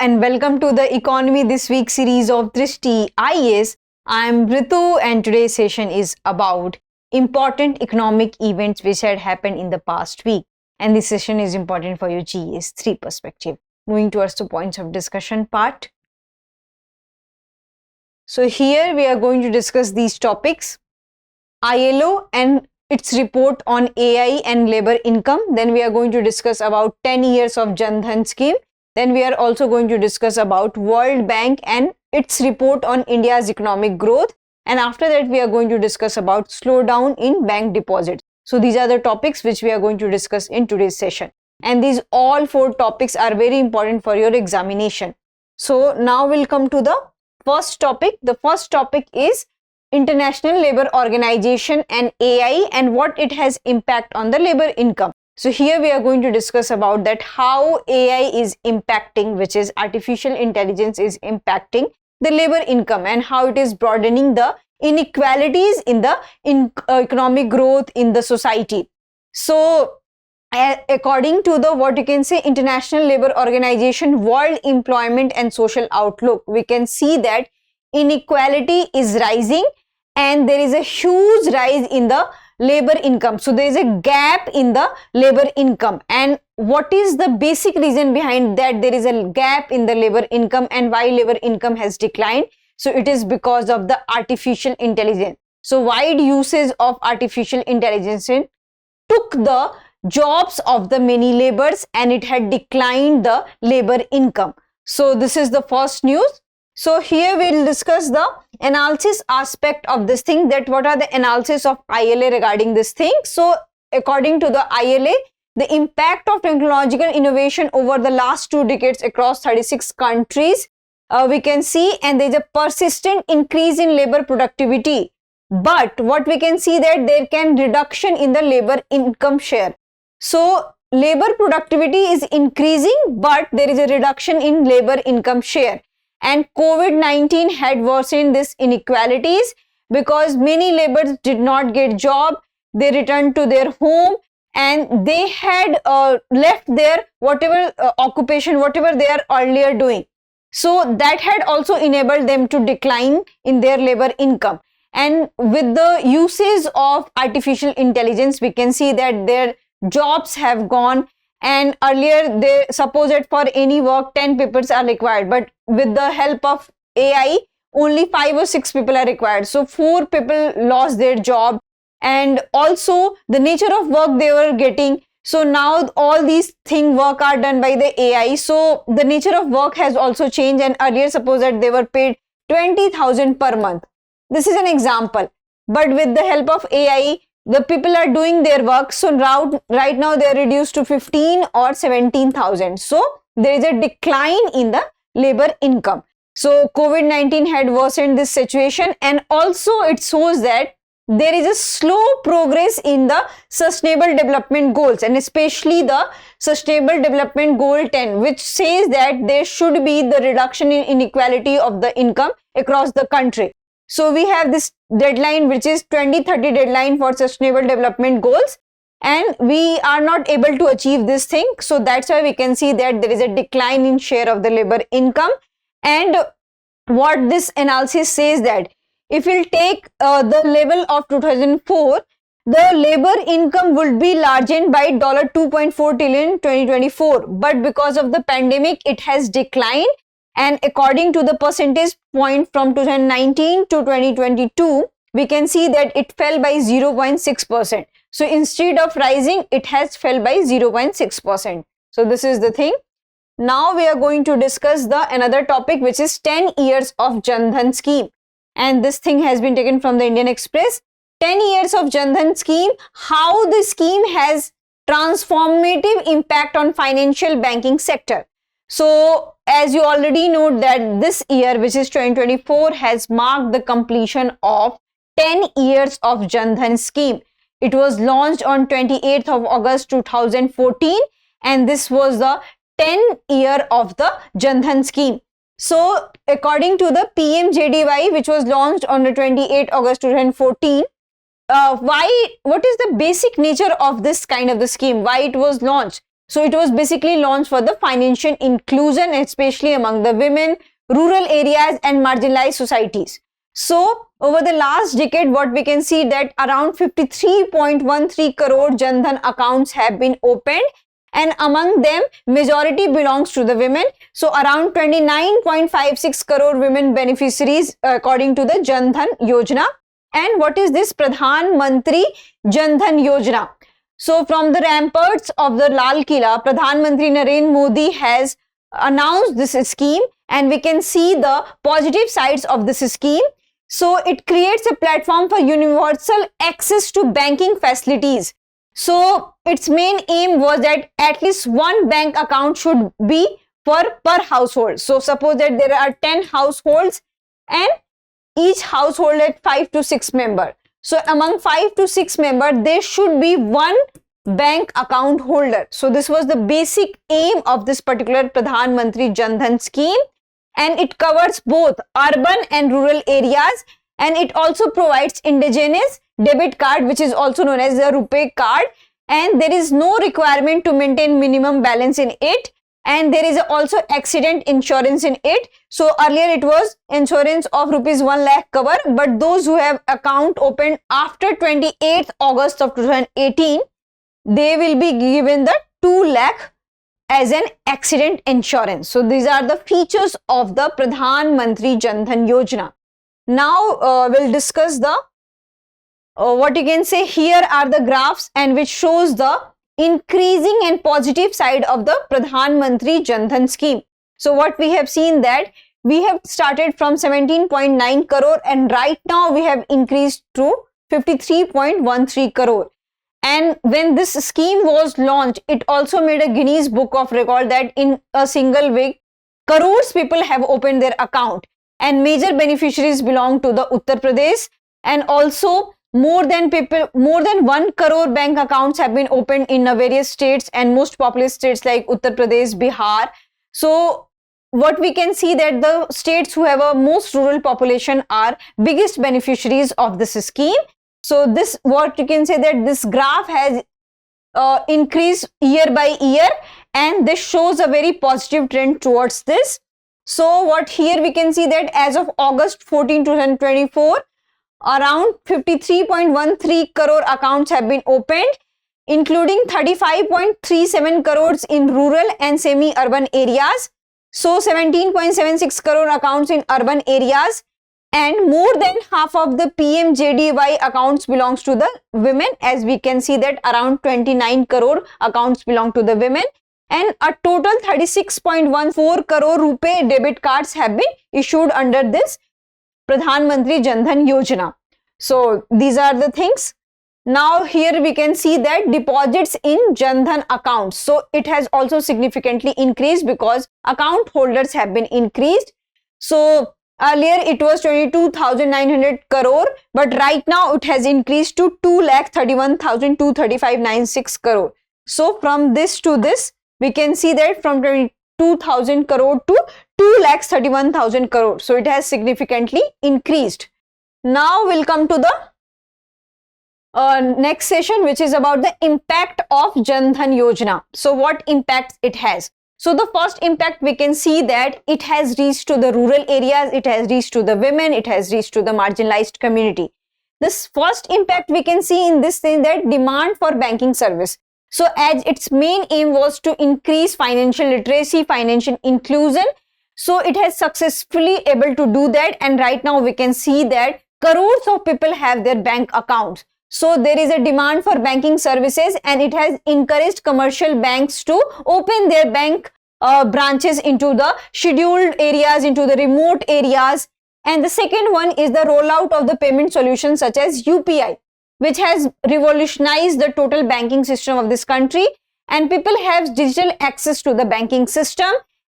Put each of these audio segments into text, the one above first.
and welcome to the Economy This Week series of Drishti IAS. I am Ritu and today's session is about important economic events which had happened in the past week. And this session is important for your GS 3 perspective. Moving towards the points of discussion part. So here we are going to discuss these topics. ILO and its report on AI and labor income. Then we are going to discuss about 10 years of Dhan Scheme. Then we are also going to discuss about World Bank and its report on India's economic growth. And after that, we are going to discuss about slowdown in bank deposits. So these are the topics which we are going to discuss in today's session. And these all four topics are very important for your examination. So now we'll come to the first topic. The first topic is International Labour Organization and AI and what it has impact on the labor income. So here we are going to discuss about that how AI is impacting, which is artificial intelligence is impacting the labor income and how it is broadening the inequalities in the economic growth in the society. So according to the what you can say International Labour Organization World Employment and Social Outlook, we can see that inequality is rising and there is a huge rise in the labor income. So there is a gap in the labor income. And what is the basic reason behind that there is a gap in the labor income and why labor income has declined? So it is because of the artificial intelligence. So wide usage of artificial intelligence took the jobs of the many laborers and it had declined the labor income. So this is the first news. So here we will discuss the analysis aspect of this thing, that what are the analysis of ILA regarding this thing. So according to the ILA, the impact of technological innovation over the last 2 decades across 36 countries, we can see, and there is a persistent increase in labor productivity. But what we can see that there can reduction in the labor income share. So labor productivity is increasing, but there is a reduction in labor income share. And COVID-19 had worsened these inequalities because many laborers did not get job. They returned to their home and they had left their whatever occupation, whatever they are earlier doing. So that had also enabled them to decline in their labor income. And with the usage of artificial intelligence, we can see that their jobs have gone. And earlier they suppose that for any work 10 people are required, but with the help of AI only 5 or 6 people are required. So 4 people lost their job and also the nature of work they were getting. So now all these work are done by the AI. So the nature of work has also changed, and earlier suppose that they were paid 20,000 per month. This is an example, but with the help of AI the people are doing their work. So right now they are reduced to 15 or 17,000. So there is a decline in the labor income. So COVID-19 had worsened this situation, and also it shows that there is a slow progress in the sustainable development goals, and especially the sustainable development goal 10, which says that there should be the reduction in inequality of the income across the country. So we have this deadline, which is 2030 deadline for sustainable development goals, and we are not able to achieve this thing. So that's why we can see that there is a decline in share of the labor income. And what this analysis says that if we'll take the level of 2004, the labor income would be largened by $2.4 trillion in 2024. But because of the pandemic, it has declined. And according to the percentage point from 2019 to 2022, we can see that it fell by 0.6%. So instead of rising, it has fell by 0.6%. So this is the thing. Now we are going to discuss the another topic, which is 10 years of Dhan Scheme. And this thing has been taken from the Indian Express. 10 years of Dhan Scheme, how the scheme has transformative impact on financial banking sector. So as you already know that this year, which is 2024, has marked the completion of 10 years of Dhan Scheme. It was launched on 28th of August 2014 and this was the 10th year of the Dhan Scheme. So according to the PMJDY, which was launched on the 28th August 2014, what is the basic nature of this kind of the scheme, why it was launched? So it was basically launched for the financial inclusion, especially among the women, rural areas and marginalized societies. So over the last decade, what we can see that around 53.13 crore Jan Dhan accounts have been opened, and among them majority belongs to the women. So around 29.56 crore women beneficiaries according to the Jan Dhan Yojana. And what is this Pradhan Mantri Jan Dhan Yojana? So from the ramparts of the Lal Kila, Pradhan Mantri Narendra Modi has announced this scheme, and we can see the positive sides of this scheme. So it creates a platform for universal access to banking facilities. So its main aim was that at least one bank account should be per household. So suppose that there are 10 households and each household had 5 to 6 members. So among 5 to 6 members, there should be one bank account holder. So this was the basic aim of this particular Pradhan Mantri Jan Dhan scheme, and it covers both urban and rural areas, and it also provides indigenous debit card, which is also known as the RuPay card, and there is no requirement to maintain minimum balance in it, and there is also accident insurance in it. So earlier it was insurance of rupees 1 lakh cover, but those who have account opened after 28th August of 2018, they will be given the 2 lakh as an accident insurance. So these are the features of the Pradhan Mantri Jan Dhan Yojana. Now we'll discuss the what you can say. Here are the graphs and which shows the increasing and positive side of the Pradhan Mantri Jan Dhan scheme. So what we have seen that we have started from 17.9 crore and right now we have increased to 53.13 crore. And when this scheme was launched, it also made a Guinness Book of Record that in a single week, crores people have opened their account, and major beneficiaries belong to the Uttar Pradesh, and also more than 1 crore bank accounts have been opened in various states and most populous states like Uttar Pradesh, Bihar. So what we can see that the states who have a most rural population are biggest beneficiaries of this scheme. So this, what you can say that this graph has increased year by year, and this shows a very positive trend towards this. So what here we can see that as of August 14, 2024, around 53.13 crore accounts have been opened, including 35.37 crores in rural and semi-urban areas. So 17.76 crore accounts in urban areas, and more than half of the PMJDY accounts belongs to the women, as we can see that around 29 crore accounts belong to the women, and a total 36.14 crore RuPay debit cards have been issued under this Pradhan Mantri Jan Dhan Yojana. So these are the things. Now here we can see that deposits in Jan Dhan accounts. So it has also significantly increased because account holders have been increased. So earlier it was 22,900 crore, but right now it has increased to 2,31,235.96 crore. So from this to this, we can see that from 22,000 crore to 2,31,000 crore. So it has significantly increased. Now we'll come to the next session, which is about the impact of Jan Dhan Yojana. So what impacts it has? So the first impact we can see that it has reached to the rural areas, it has reached to the women, it has reached to the marginalized community. This first impact we can see in this thing that demand for banking service. So as its main aim was to increase financial literacy, financial inclusion, so it has successfully able to do that, and right now we can see that crores of people have their bank accounts. So there is a demand for banking services, and it has encouraged commercial banks to open their bank branches into the scheduled areas, into the remote areas. And the second one is the rollout of the payment solutions such as UPI, which has revolutionized the total banking system of this country, and people have digital access to the banking system.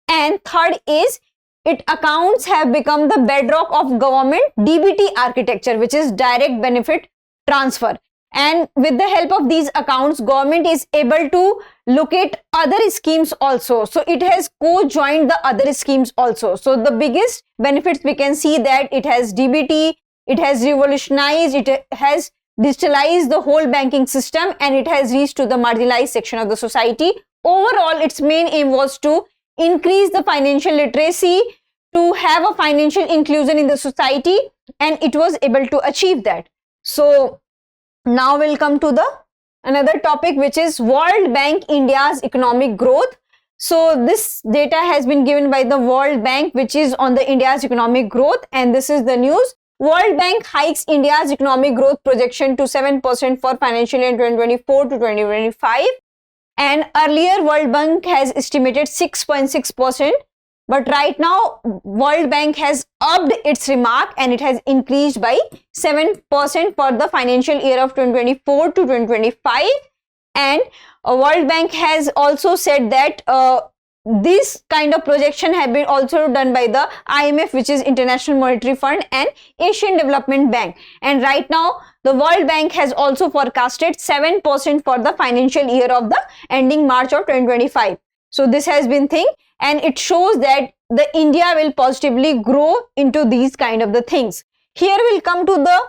And third is accounts have become the bedrock of government DBT architecture, which is direct benefit transfer. And with the help of these accounts, government is able to look at other schemes also. So it has co-joined the other schemes also. So the biggest benefits we can see that it has DBT, it has revolutionized, it has digitalized the whole banking system, and it has reached to the marginalized section of the society overall its main aim was to increase the financial literacy, to have a financial inclusion in the society, and it was able to achieve that. So now we'll come to the another topic, which is World Bank India's economic growth. So this data has been given by the World Bank, which is on the India's economic growth, and this is the news. World Bank hikes India's economic growth projection to 7% for financial year 2024 to 2025. And earlier World Bank has estimated 6.6%, but right now World Bank has upped its remark and it has increased by 7% for the financial year of 2024 to 2025. And World Bank has also said that this kind of projection have been also done by the IMF, which is International Monetary Fund, and Asian Development Bank. And right now the World Bank has also forecasted 7% for the financial year of the ending March of 2025. So this has been thing, and it shows that the India will positively grow into these kind of the things. Here we'll come to the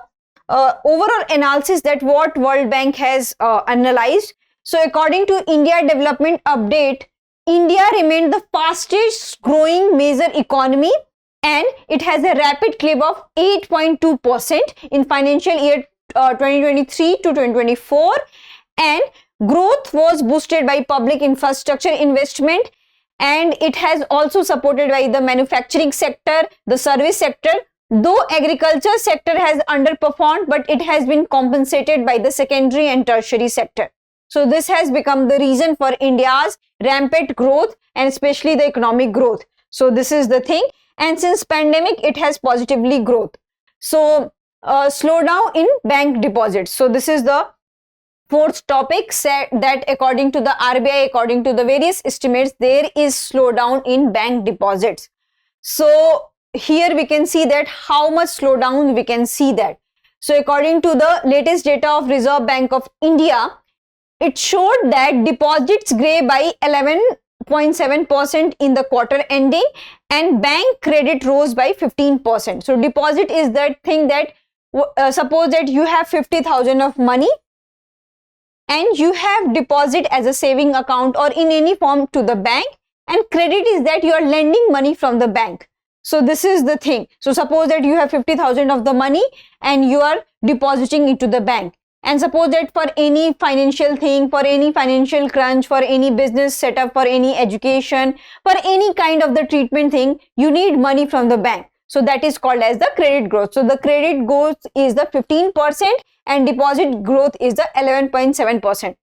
overall analysis that what World Bank has analyzed. So according to India Development Update, India remained the fastest growing major economy, and it has a rapid clip of 8.2% in financial year 2023 to 2024, and growth was boosted by public infrastructure investment, and it has also supported by the manufacturing sector, the service sector. Though agriculture sector has underperformed, but it has been compensated by the secondary and tertiary sector. So this has become the reason for India's rampant growth and especially the economic growth. So this is the thing, and since pandemic it has positively growth. So slowdown in bank deposits. So this is the fourth topic, said that according to the RBI, according to the various estimates, there is slowdown in bank deposits. So here we can see that how much slowdown we can see that. So according to the latest data of Reserve Bank of India, it showed that deposits grew by 11.7% in the quarter ending, and bank credit rose by 15%. So deposit is that thing that suppose that you have 50,000 of money and you have deposit as a saving account or in any form to the bank, and credit is that you are lending money from the bank. So this is the thing. So suppose that you have 50,000 of the money and you are depositing it to the bank. And suppose that for any financial thing, for any financial crunch, for any business setup, for any education, for any kind of the treatment thing, you need money from the bank. So that is called as the credit growth. So the credit growth is the 15% and deposit growth is the 11.7%.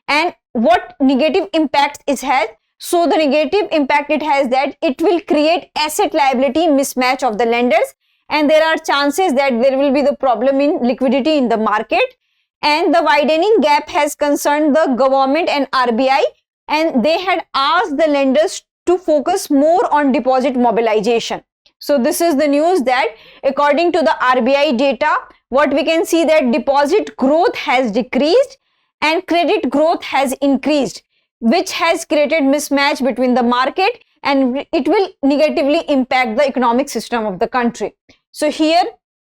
And what negative impact it has? So the negative impact it has that it will create asset liability mismatch of the lenders, and there are chances that there will be the problem in liquidity in the market. And the widening gap has concerned the government and RBI, and they had asked the lenders to focus more on deposit mobilization. So this is the news that according to the RBI data, what we can see that deposit growth has decreased and credit growth has increased, which has created mismatch between the market, and it will negatively impact the economic system of the country. So here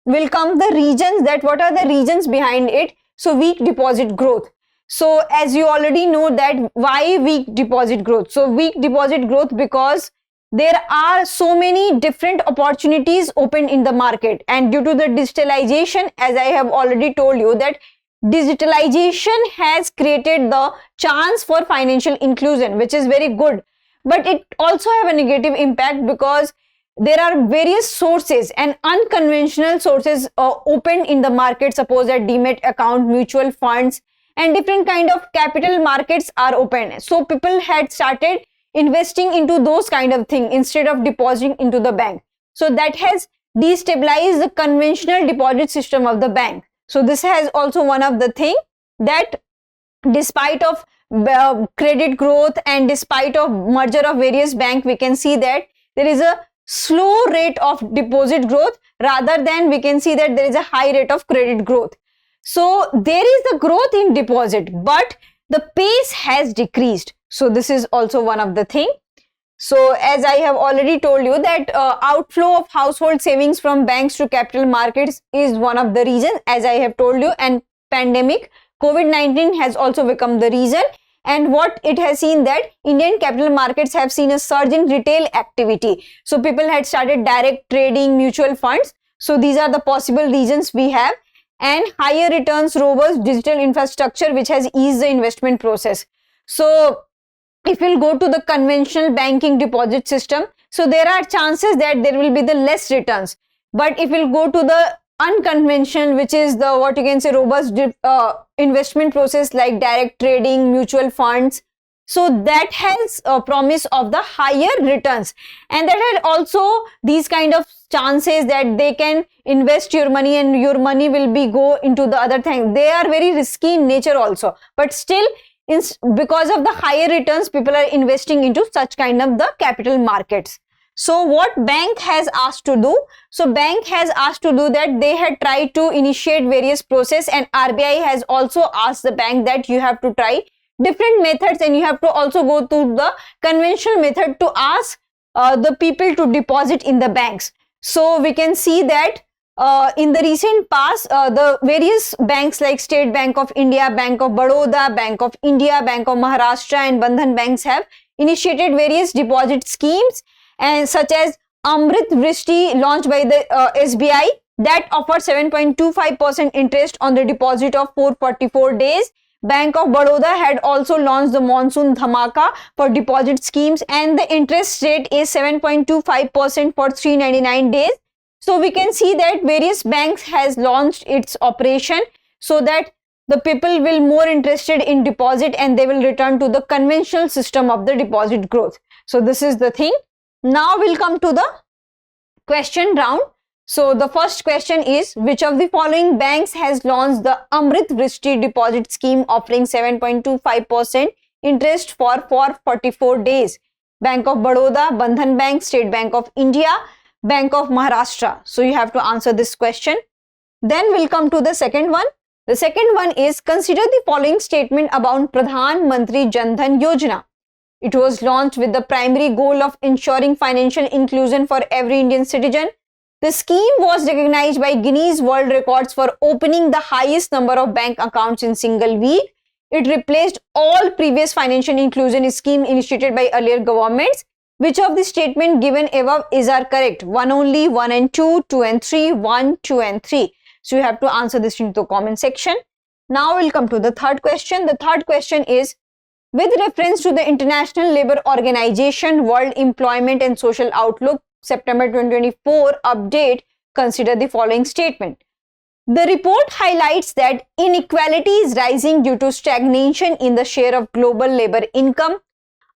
will come the reasons, that what are the reasons behind it. So weak deposit growth. So as you already know that why weak deposit growth. So weak deposit growth because there are so many different opportunities open in the market, and due to the digitalization, as I have already told you that digitalization has created the chance for financial inclusion, which is very good, but it also have a negative impact because there are various sources and unconventional sources open in the market. Suppose that demat account, mutual funds, and different kind of capital markets are open. So people had started investing into those kind of thing instead of depositing into the bank. So that has destabilized the conventional deposit system of the bank. So this has also one of the thing that despite of credit growth and despite of merger of various banks, we can see that there is a slow rate of deposit growth rather than we can see that there is a high rate of credit growth. So there is the growth in deposit, but the pace has decreased. So this is also one of the thing. So as I have already told you that outflow of household savings from banks to capital markets is one of the reasons, as I have told you, and pandemic COVID-19 has also become the reason. And what it has seen that Indian capital markets have seen a surge in retail activity. So people had started direct trading, mutual funds. So these are the possible reasons we have. And higher returns, robust digital infrastructure which has eased the investment process. So if we'll go to the conventional banking deposit system, so there are chances that there will be the less returns. But if we'll go to the unconventional, which is the what you can say robust investment process like direct trading, mutual funds, so that has a promise of the higher returns, and that had also these kind of chances that they can invest your money and your money will be go into the other thing. They are very risky in nature also, but still because of the higher returns, people are investing into such kind of the capital markets. So what bank has asked to do? So bank has asked to do that they had tried to initiate various process, and RBI has also asked the bank that you have to try different methods and you have to also go to the conventional method to ask the people to deposit in the banks. So we can see that in the recent past, the various banks like State Bank of India, Bank of Baroda, Bank of India, Bank of Maharashtra and Bandhan banks have initiated various deposit schemes, and such as Amrit Drishti launched by the SBI that offers 7.25% interest on the deposit of 444 days. Bank of Baroda had also launched the Monsoon Dhamaka for deposit schemes, and the interest rate is 7.25% for 399 days. So we can see that various banks has launched its operation so that the people will more interested in deposit and they will return to the conventional system of the deposit growth. So this is the thing. Now we'll come to the question round. So the first question is, which of the following banks has launched the Amrit Drishti deposit scheme offering 7.25% interest for 44 days? Bank of Baroda, Bandhan Bank, State Bank of India, Bank of Maharashtra. So you have to answer this question. Then we'll come to the second one. The second one is, consider the following statement about Pradhan Mantri Jan Dhan Yojana. It was launched with the primary goal of ensuring financial inclusion for every Indian citizen. The scheme was recognized by Guinness World Records for opening the highest number of bank accounts in single week. It replaced all previous financial inclusion scheme initiated by earlier governments. Which of the statement given above is are correct? 1 only, 1 and 2, 2 and 3, 1, 2 and 3. So you have to answer this in the comment section. Now we'll come to the third question. The third question is, with reference to the International Labour Organization World Employment and Social Outlook September 2024 update, consider the following statement. The report highlights that inequality is rising due to stagnation in the share of global labour income.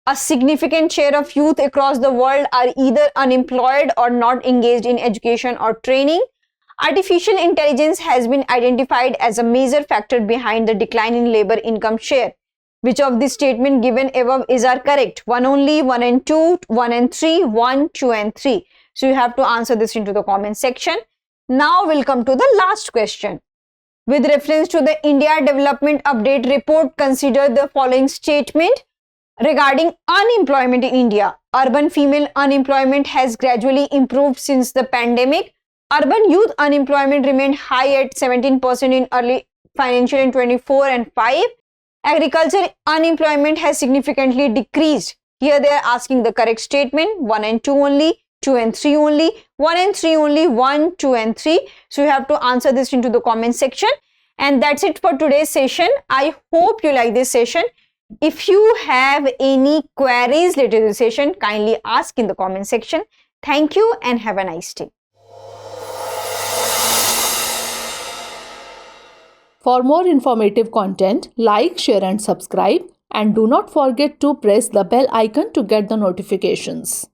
A significant share of youth across the world are either unemployed or not engaged in education or training. Artificial intelligence has been identified as a major factor behind the decline in labour income share. Which of the statement given above is are correct? 1 only, 1 and 2, 1 and 3, 1, 2 and 3. So you have to answer this into the comment section. Now we'll come to the last question. With reference to the India Development Update report, consider the following statement regarding unemployment in India. Urban female unemployment has gradually improved since the pandemic. Urban youth unemployment remained high at 17% in early financial year 24 and 5. Agriculture unemployment has significantly decreased. Here they are asking the correct statement. 1 and 2 only, 2 and 3 only, 1 and 3 only, 1, 2 and 3. So you have to answer this into the comment section. And that's it for today's session. I hope you like this session. If you have any queries related to the session, kindly ask in the comment section. Thank you and have a nice day. For more informative content, like, share and subscribe, and do not forget to press the bell icon to get the notifications.